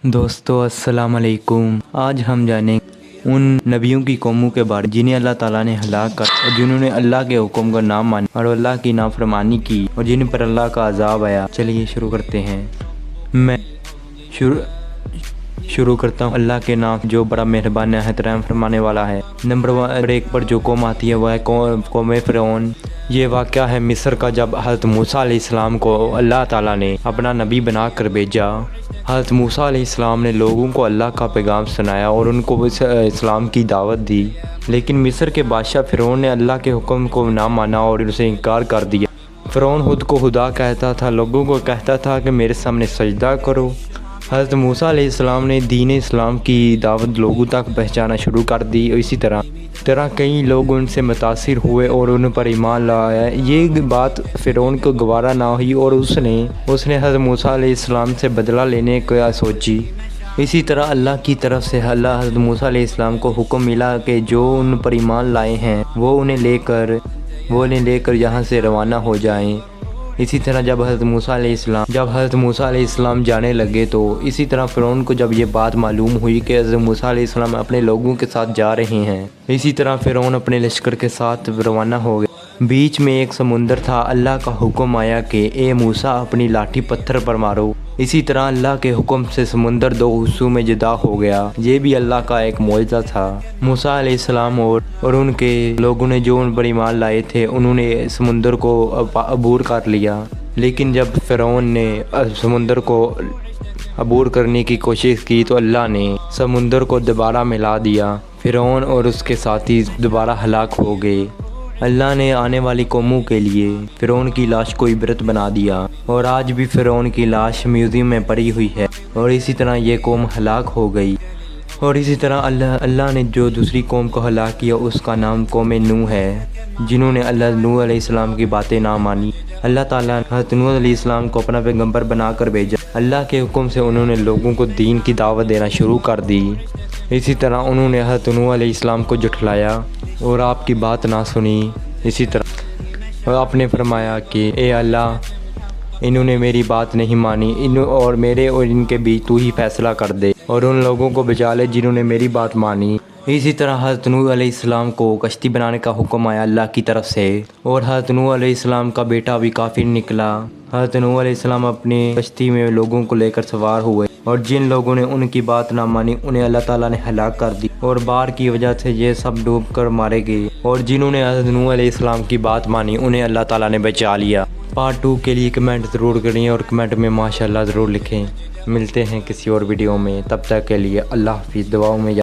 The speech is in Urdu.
دوستو السلام علیکم۔ آج ہم جانیں ان نبیوں کی قوموں کے بارے جنہیں اللہ تعالیٰ نے ہلاک کر اور جنہوں نے اللہ کے حکم کا نام مانا اور اللہ کی نافرمانی کی اور جن پر اللہ کا عذاب آیا۔ چلیے شروع کرتے ہیں۔ میں شروع کرتا ہوں اللہ کے نام جو بڑا مہربان نہایت رحم فرمانے والا ہے۔ نمبر 1 پر جو قوم آتی ہے وہ ہے قوم فرعون۔ یہ واقعہ ہے مصر کا، جب حضرت موسیٰ علیہ السلام کو اللہ تعالیٰ نے اپنا نبی بنا کر بھیجا۔ حضرت موسیٰ علیہ السلام نے لوگوں کو اللہ کا پیغام سنایا اور ان کو اسلام کی دعوت دی، لیکن مصر کے بادشاہ فرعون نے اللہ کے حکم کو نہ مانا اور اسے انکار کر دیا۔ فرعون خود کو خدا کہتا تھا، لوگوں کو کہتا تھا کہ میرے سامنے سجدہ کرو۔ حضرت موسیٰ علیہ السلام نے دین اسلام کی دعوت لوگوں تک پہنچانا شروع کر دی۔ اسی طرح کئی لوگ ان سے متاثر ہوئے اور ان پر ایمان لایا۔ یہ بات فرعون کو گوارا نہ ہوئی اور اس نے حضرت موسیٰ علیہ السلام سے بدلہ لینے کا سوچی۔ اسی طرح اللہ کی طرف سے حضرت موسیٰ علیہ السلام کو حکم ملا کہ جو ان پر ایمان لائے ہیں وہ انہیں لے کر یہاں سے روانہ ہو جائیں۔ اسی طرح جب حضرت موسیٰ علیہ السلام جانے لگے تو اسی طرح فرعون کو جب یہ بات معلوم ہوئی کہ حضرت موسیٰ علیہ السلام اپنے لوگوں کے ساتھ جا رہے ہیں، اسی طرح فرعون اپنے لشکر کے ساتھ روانہ ہو گئے۔ بیچ میں ایک سمندر تھا۔ اللہ کا حکم آیا کہ اے موسیٰ اپنی لاٹھی پتھر پر مارو۔ اسی طرح اللہ کے حکم سے سمندر 2 حصوں میں جدا ہو گیا۔ یہ بھی اللہ کا ایک معجزہ تھا۔ موسیٰ علیہ السلام اور ان کے لوگوں نے جو ان پر ایمان لائے تھے انہوں نے سمندر کو عبور کر لیا، لیکن جب فرعون نے سمندر کو عبور کرنے کی کوشش کی تو اللہ نے سمندر کو دوبارہ ملا دیا۔ فرعون اور اس کے ساتھی دوبارہ ہلاک ہو گئے۔ اللہ نے آنے والی قوموں کے لیے فرعون کی لاش کو عبرت بنا دیا، اور آج بھی فرعون کی لاش میوزیم میں پڑی ہوئی ہے، اور اسی طرح یہ قوم ہلاک ہو گئی۔ اور اسی طرح اللہ نے جو دوسری قوم کو ہلاک کیا اس کا نام قوم نوح ہے، جنہوں نے نوح علیہ السلام کی باتیں نہ مانی۔ اللہ تعالیٰ نے حضرت نوح علیہ السلام کو اپنا پیغمبر بنا کر بھیجا۔ اللہ کے حکم سے انہوں نے لوگوں کو دین کی دعوت دینا شروع کر دی۔ اسی طرح انہوں نے حضرت نوح علیہ السلام کو جھٹلایا اور آپ کی بات نہ سنی۔ اسی طرح آپ نے فرمایا کہ اے اللہ، انہوں نے میری بات نہیں مانی، اور میرے اور ان کے بیچ تو ہی فیصلہ کر دے اور ان لوگوں کو بچا لے جنہوں نے میری بات مانی۔ اسی طرح حضرت نوح علیہ السلام کو کشتی بنانے کا حکم آیا اللہ کی طرف سے، اور حضرت نوح علیہ السلام کا بیٹا بھی کافر نکلا۔ حضرت نوح علیہ السلام اپنی کشتی میں لوگوں کو لے کر سوار ہوئے، اور جن لوگوں نے ان کی بات نہ مانی انہیں اللہ تعالیٰ نے ہلاک کر دی، اور بار کی وجہ سے یہ سب ڈوب کر مارے گئے، اور جنہوں نے حضرت نوح علیہ السلام کی بات مانی انہیں اللہ تعالیٰ نے بچا لیا۔ پارٹ 2 کے لیے کمنٹ ضرور کریں اور کمنٹ میں ماشاءاللہ ضرور لکھیں۔ ملتے ہیں کسی اور ویڈیو میں، تب تک کے لیے اللہ حافظ۔ دعاؤں میں